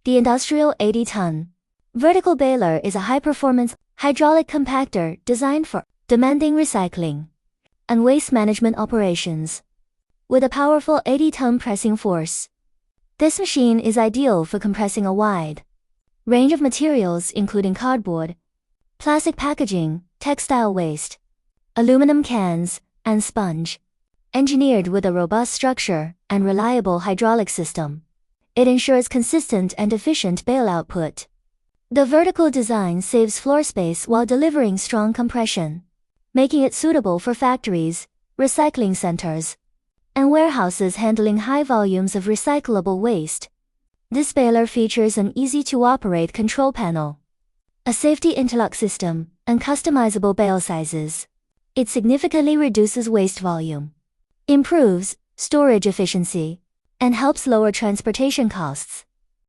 The industrial 80-ton vertical baler is a high-performance hydraulic compactor designed for demanding recycling and waste management operations. With a powerful 80-ton pressing force, this machine is ideal for compressing a wide range of materials including cardboard, plastic packaging, textile waste, aluminum cans, and sponge. Engineered with a robust structure and reliable hydraulic system, it ensures consistent and efficient bale output. The vertical design saves floor space while delivering strong compression, making it suitable for factories, recycling centers, and warehouses handling high volumes of recyclable waste. This baler features an easy-to-operate control panel, a safety interlock system, and customizable bale sizes. It significantly reduces waste volume, improves storage efficiency, and helps lower transportation costs.